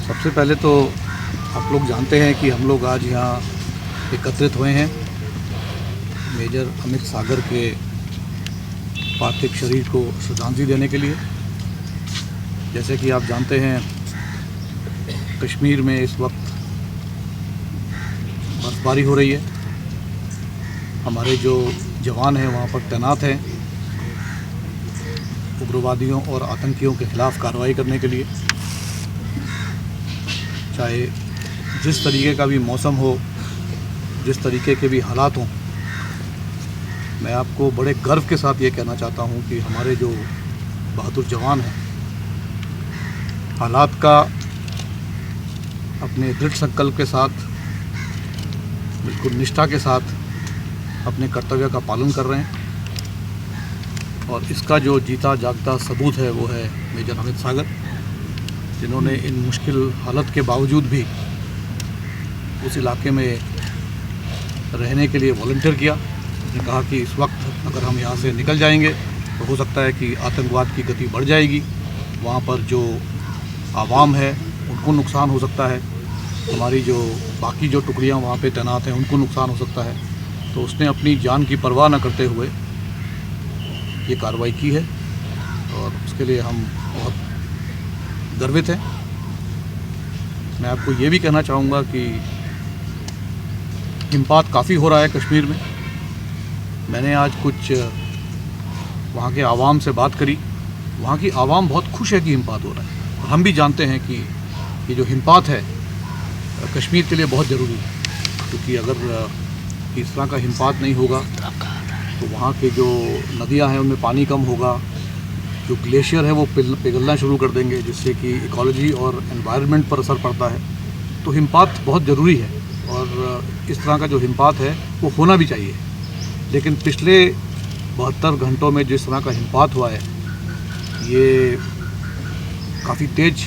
सबसे पहले तो आप लोग जानते हैं कि हम लोग आज यहाँ एकत्रित हुए हैं मेजर अमित सागर के पार्थिव शरीर को श्रद्धांजलि देने के लिए। जैसे कि आप जानते हैं कश्मीर में इस वक्त बर्फबारी हो रही है। हमारे जो जवान हैं वहाँ पर तैनात हैं उग्रवादियों और आतंकियों के खिलाफ़ कार्रवाई करने के लिए। चाहे जिस तरीके का भी मौसम हो, जिस तरीके के भी हालात हों, मैं आपको बड़े गर्व के साथ ये कहना चाहता हूँ कि हमारे जो बहादुर जवान हैं हालात का अपने दृढ़ संकल्प के साथ, बिल्कुल निष्ठा के साथ अपने कर्तव्य का पालन कर रहे हैं। और इसका जो जीता जागता सबूत है वो है मेजर अमित सागर, जिन्होंने इन मुश्किल हालत के बावजूद भी उस इलाके में रहने के लिए वॉलंटियर किया। उन्होंने कहा कि इस वक्त अगर हम यहाँ से निकल जाएंगे तो हो सकता है कि आतंकवाद की गति बढ़ जाएगी, वहाँ पर जो आवाम है उनको नुकसान हो सकता है, हमारी जो बाकी जो टुकड़ियाँ वहाँ पे तैनात हैं उनको नुकसान हो सकता है। तो उसने अपनी जान की परवाह न करते हुए ये कार्रवाई की है और उसके लिए हम बहुत गर्वित हैं। मैं आपको ये भी कहना चाहूँगा कि हिमपात काफ़ी हो रहा है कश्मीर में। मैंने आज कुछ वहाँ के आवाम से बात करी, वहाँ की आवाम बहुत खुश है कि हिमपात हो रहा है। और हम भी जानते हैं कि ये जो हिमपात है कश्मीर के लिए बहुत ज़रूरी है, क्योंकि अगर इस तरह का हिमपात नहीं होगा तो वहाँ के जो नदियाँ हैं उनमें पानी कम होगा, जो ग्लेशियर है वो पिघलना शुरू कर देंगे, जिससे कि इकोलॉजी और एनवायरनमेंट पर असर पड़ता है। तो हिमपात बहुत ज़रूरी है और इस तरह का जो हिमपात है वो होना भी चाहिए। लेकिन पिछले 72 घंटों में जिस तरह का हिमपात हुआ है, ये काफ़ी तेज़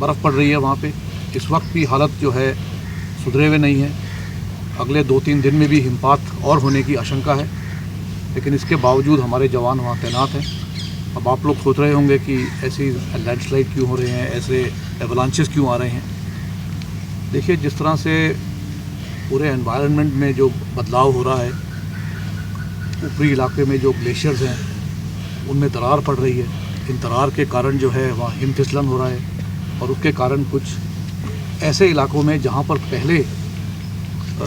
बर्फ़ पड़ रही है वहाँ पे। इस वक्त भी हालत जो है सुधरे हुए नहीं है, अगले 2-3 दिन में भी हिमपात और होने की आशंका है। लेकिन इसके बावजूद हमारे जवान वहाँ तैनात हैं। अब आप लोग सोच रहे होंगे कि ऐसी लैंडस्लाइड क्यों हो रहे हैं, ऐसे एवलांचेस क्यों आ रहे हैं। देखिए, जिस तरह से पूरे एनवायरनमेंट में जो बदलाव हो रहा है, ऊपरी इलाके में जो ग्लेशियर्स हैं उनमें दरार पड़ रही है, इन दरार के कारण जो है वहाँ हिम फिसलन हो रहा है और उसके कारण कुछ ऐसे इलाकों में जहाँ पर पहले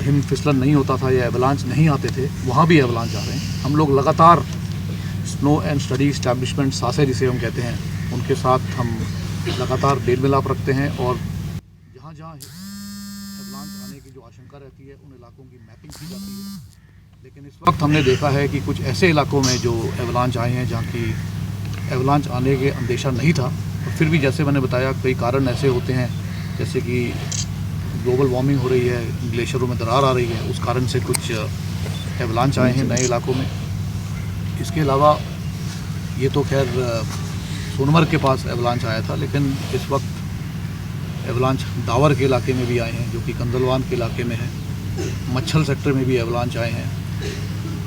हिम फिसलन नहीं होता था या एवलांच नहीं आते थे, वहाँ भी एवलांच आ रहे हैं। हम लोग लगातार स्नो एंड स्टडी इस्टेब्लिशमेंट सासे जिसे हम कहते हैं, उनके साथ हम लगातार मेल मिलाप रखते हैं और जहाँ जहाँ एवलांच आने की जो आशंका रहती है उन इलाकों की मैपिंग की जाती है। लेकिन इस वक्त हमने देखा है कि कुछ ऐसे इलाकों में जो एवलांच आए हैं जहाँ की एवलांच आने के अंदेशा नहीं था, और फिर भी जैसे मैंने बताया कई कारण ऐसे होते हैं, जैसे कि ग्लोबल वार्मिंग हो रही है, ग्लेशियरों में दरार आ रही है, उस कारण से कुछ एवलांच आए हैं नए इलाकों में। इसके अलावा ये तो खैर सोनमर्ग के पास एवलांच आया था, लेकिन इस वक्त एवलांच दावर के इलाके में भी आए हैं, जो कि कंदलवान के इलाके में है। मच्छल सेक्टर में भी एवलांच आए हैं।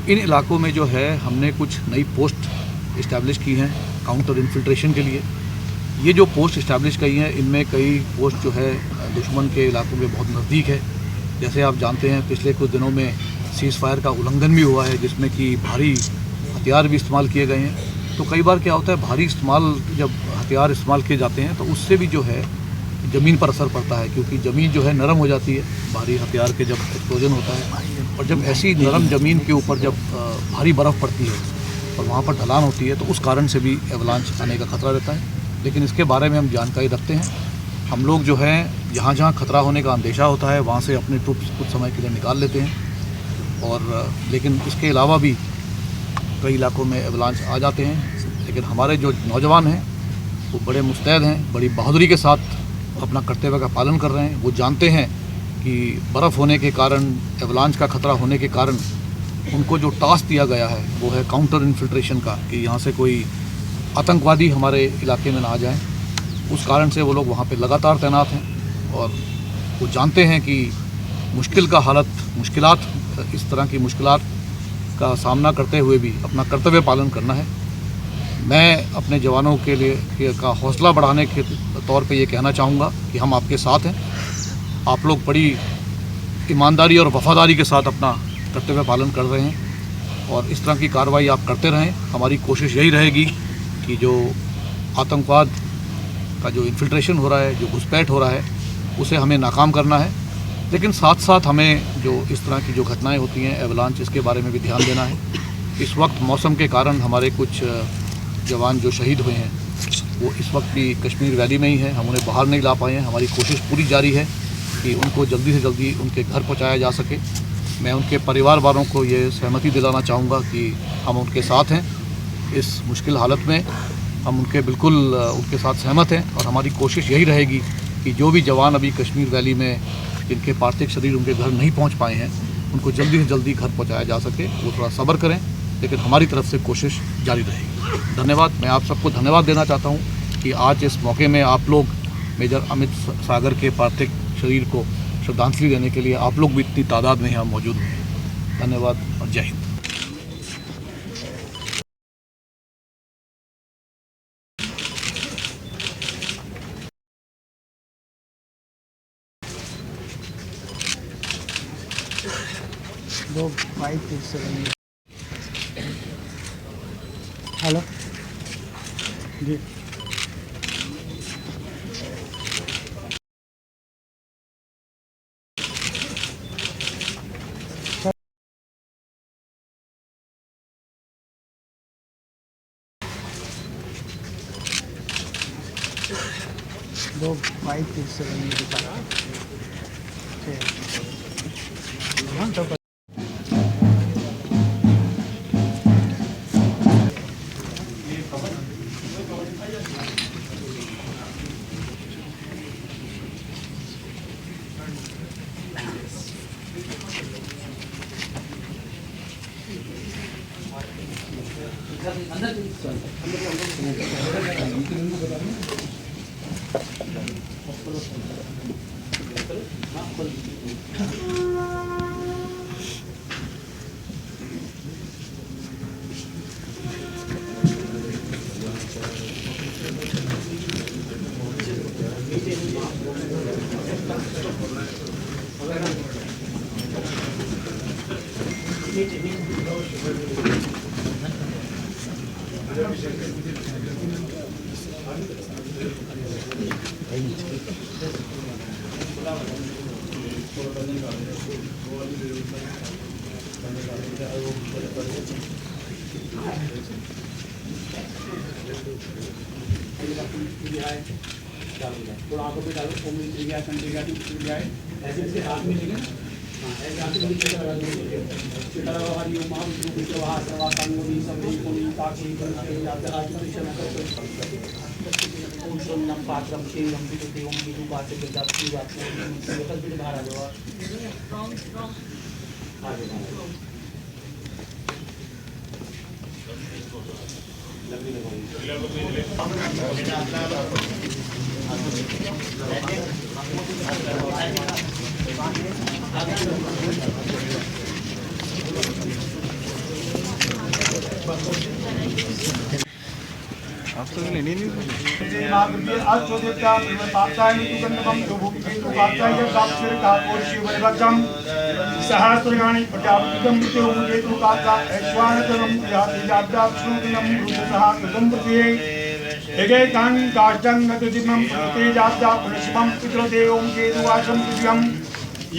इन इलाकों में जो है हमने कुछ नई पोस्ट इस्टेब्लिश की हैं काउंटर इन्फिल्ट्रेशन के लिए। ये जो पोस्ट इस्टेब्लिश की हैं, इनमें कई पोस्ट जो है दुश्मन के इलाकों में बहुत नज़दीक है। जैसे आप जानते हैं पिछले कुछ दिनों में सीज़ फायर का उल्लंघन भी हुआ है, जिसमें कि भारी हथियार भी इस्तेमाल किए गए हैं। तो कई बार क्या होता है, भारी इस्तेमाल जब हथियार इस्तेमाल किए जाते हैं तो उससे भी जो है ज़मीन पर असर पड़ता है, क्योंकि ज़मीन जो है नरम हो जाती है भारी हथियार के जब एक्सप्लोजन होता है। और जब ऐसी नरम ज़मीन के ऊपर जब भारी बर्फ़ पड़ती है और वहाँ पर ढलान होती है, तो उस कारण से भी एवलांच आने का खतरा रहता है। लेकिन इसके बारे में हम जानकारी रखते हैं। हम लोग जो है जहाँ जहाँ खतरा होने का अंदेशा होता है वहाँ से अपने ट्रूप्स कुछ समय के लिए निकाल लेते हैं। और लेकिन इसके अलावा भी कई इलाकों में एवलांच आ जाते हैं। लेकिन हमारे जो नौजवान हैं वो बड़े मुस्तैद हैं, बड़ी बहादुरी के साथ अपना कर्तव्य का पालन कर रहे हैं। वो जानते हैं कि बर्फ़ होने के कारण, एवलांच का खतरा होने के कारण उनको जो टास्क दिया गया है वो है काउंटर इन्फिल्ट्रेशन का, कि यहाँ से कोई आतंकवादी हमारे इलाके में ना आ जाए। उस कारण से वो लोग वहाँ पे लगातार तैनात हैं और वो जानते हैं कि मुश्किलात इस तरह की मुश्किलात का सामना करते हुए भी अपना कर्तव्य पालन करना है। मैं अपने जवानों के लिए का हौसला बढ़ाने के तौर पे ये कहना चाहूँगा कि हम आपके साथ हैं। आप लोग बड़ी ईमानदारी और वफादारी के साथ अपना कर्तव्य पालन कर रहे हैं और इस तरह की कार्रवाई आप करते रहें। हमारी कोशिश यही रहेगी कि जो आतंकवाद का जो इन्फिल्ट्रेशन हो रहा है, जो घुसपैठ हो रहा है, उसे हमें नाकाम करना है। लेकिन साथ साथ हमें जो इस तरह की जो घटनाएं होती हैं एवलांच, इसके बारे में भी ध्यान देना है। इस वक्त मौसम के कारण हमारे कुछ जवान जो शहीद हुए हैं वो इस वक्त भी कश्मीर वैली में ही हैं। हम उन्हें बाहर नहीं ला पाए हैं। हमारी कोशिश पूरी जारी है कि उनको जल्दी से जल्दी उनके घर पहुंचाया जा सके। मैं उनके परिवार वालों को ये सहमति दिलाना चाहूँगा कि हम उनके साथ हैं इस मुश्किल हालत में। हम बिल्कुल उनके साथ सहमत हैं और हमारी कोशिश यही रहेगी कि जो भी जवान अभी कश्मीर वैली में जिनके पार्थिव शरीर उनके घर नहीं पहुंच पाए हैं, उनको जल्दी से जल्दी घर पहुंचाया जा सके। वो थोड़ा सब्र करें, लेकिन हमारी तरफ से कोशिश जारी रहेगी। धन्यवाद। मैं आप सबको धन्यवाद देना चाहता हूं कि आज इस मौके में आप लोग मेजर अमित सागर के पार्थिव शरीर को श्रद्धांजलि देने के लिए आप लोग भी इतनी तादाद में यहाँ मौजूद हुए। धन्यवाद और जय हिंद। हेलो जी, दो 567 दिखा तो थोड़ा आंखों पे डालो, फोम मिल गया, संडे का मिल जाए, ऐसे ऐसे हाथ में लेंगे। हाँ, ऐसे हाथ में लेकर लगा देंगे। चिटा हमारी उमा विष्णु प्रवाह प्रवाह कांगोली सब एक कोनी ताकि करके जाते आज परिश्रम करते उन नम पात्रम शेर हम भी तो हम भी बात से जात की बात से कल भी बाहर आ जाओ। आ जाओ। लकड़ी लगवाइए। आप तो लेनी नहीं सहस्रगाणी प्रजापतिगं केतु काका ऐश्वानतरं यातिजाब्दाक्षुणं रुद्रसहस्रं प्रति एकेकां काष्ठं गतदिनं तेजाब्दा पुनशिवं पितृदेवं केतुवासं दिव्यं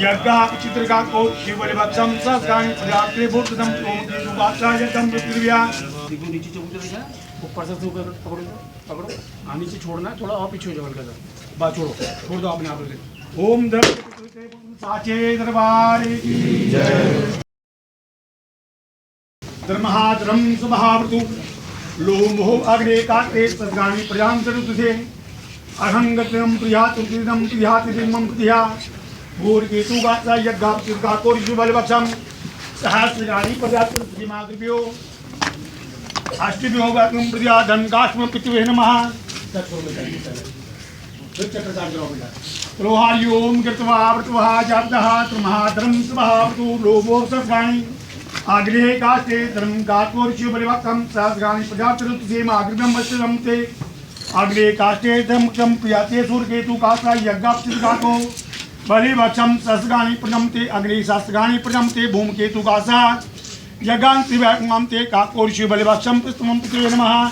यज्ञाप चित्रकाको शिवलिवत्सं सहस्राणि प्रजापति भूतदं केतु काका यज्ञं पृथ्व्या देखो नीचे चौक चलेगा, ऊपर से पकड़ो पकड़ो, हाँ नीचे छोड़ना है, थोड़ा और पीछे हो जाओ हल्का सा, बात छोड़ो, छोड़ दो अपने आप से। ओम धर्म साचे दरबार की जय। धर्महाद्रम स्वभावतु लोमो अग्रे काटे सद्गानि प्रजां सरुतुसे अहंगतम प्रियातुदिदम प्रियातिदिमं प्रिया भूर्केतु गात्रा यज्ञाप्तिर्गा कोरिजुबलवक्षं सहस्रगानि प्रजातुर्भिमाग्रभ्यो अष्टभ्यो गात्मं प्रजाधन काश्म पितृवे नमः। रोहार्योम कृत्वा व्रतवः जातः त्रिमहाधर्म स्वभावतु लोभो सस्गानि आग्रे काष्ठे धर्म गात्वोर्ष्यो बलिवक्तं सहस्राणि प्रजापतिरुत्सेमाग्रदं वस्त्रं ते आग्रे काष्ठे धर्मकं प्रियाते सूर्यकेतु काष्ठा यज्ञाप्तिर्गाको बलिवक्षं सहस्राणि प्रजमते अग्रे सहस्राणि प्रजमते भूमकेतु काष्ठा यज्ञान्तिवैक्मं ते काकोर्ष्यो बलिवक्षं पुष्पमं पितृवे नमः।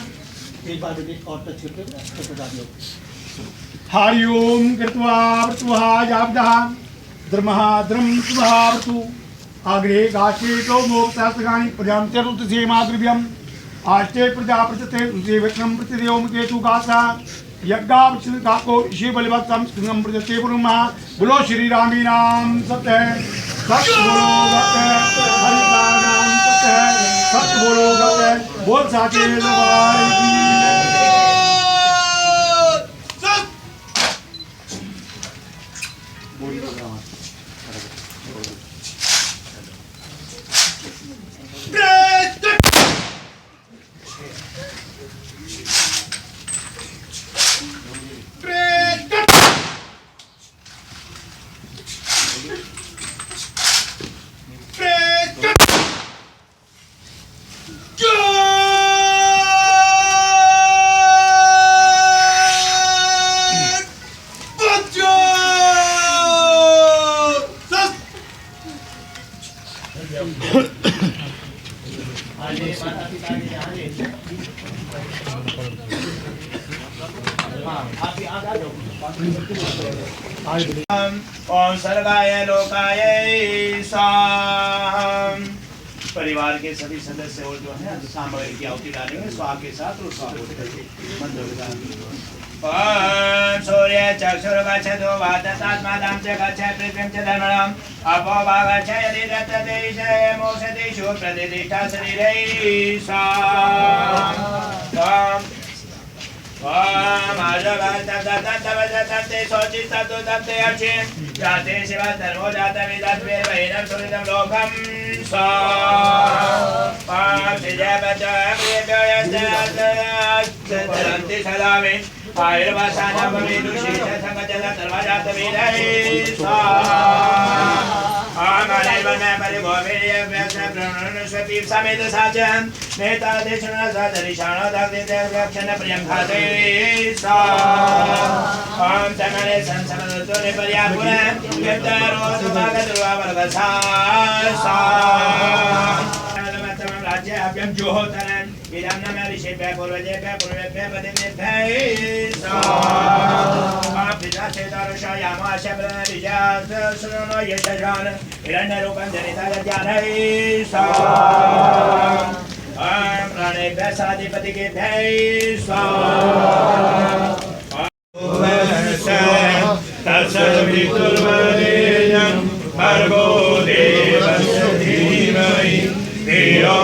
एक बार बेटे और टच करके बता दियो। हरि ओम कृत्वा व्रतवः जातः धर्महाद्रम स्वभावतु अग्रे काष्ठे सहस्राणि प्रजापतिरुत्सेमाग्रभ्यम् आष्टे प्रजापतिते रुद्रविक्रम प्रतिदेवं केतु काष्ठा यज्ञापतिर्गाको शिवबलिवत्सं स्कृतं प्रजते ब्रह्मा। बोलो श्री रामी नाम सत्य सत्य बोलो सत्य हरिनाम सत्य सत्य बोलो सत्य बोल साचे दरबार की ओम सर्गाय लोकाय स्वाहा। परिवार के सभी सदस्य और जो है सामग्री की आहुति डालेंगे स्वाहा के साथ और स्वाहा मंत्र ओम सूर्य चक्षुर्गच्छतु वाततात्मादां च गच्छ पृथ्वीं च धर्मणाम् अपो भागच्छ यदि दत्तते ईशय मोक्षतेषु प्रतिष्ठा शरीरे स्वाहा। ओम आजगातगततवजतते शोचिततुतते अर्चे जाते शिव धर्मो जातवेदत्वे वैरं सुरितं लोकं स्वाहा। ओम सिजयपचयप्रियभ्ययस्तरन्ति सदा मे आयुर्वासानं भवेदु शेषसङ्गजलतर्वजातवेदये स्वाहा। ओम अनिर्वण्य परिभोभिर्यव्यसप्रणुष्वपि समेत साचन नेता देशन सादरिशाण दाग्देते लक्षण प्रियंघाते स्वाहा। ओम तमने संसमदतो निपर्यापुर यत्तरो सुभागद्रुवा वर्गसा स्वाहा। नमस्तमं राज्य अभ्यं जोहोतरन् इदं नमः ऋषिभ्यः पूर्वजेभ्यः पूर्वेभ्यः पतिभ्यः स्वाहा। पिता चेतारुषा यामाशब्रन विजात सुनो यशजान हिरण्यरूपं जनिता ज्ञानै स्वाहा। ओम प्राणेभ्यः साधिपतिकेभ्यः स्वाहा। तत्सवितुर्वरेण्यं भर्गो देवस्य धीमहि धियो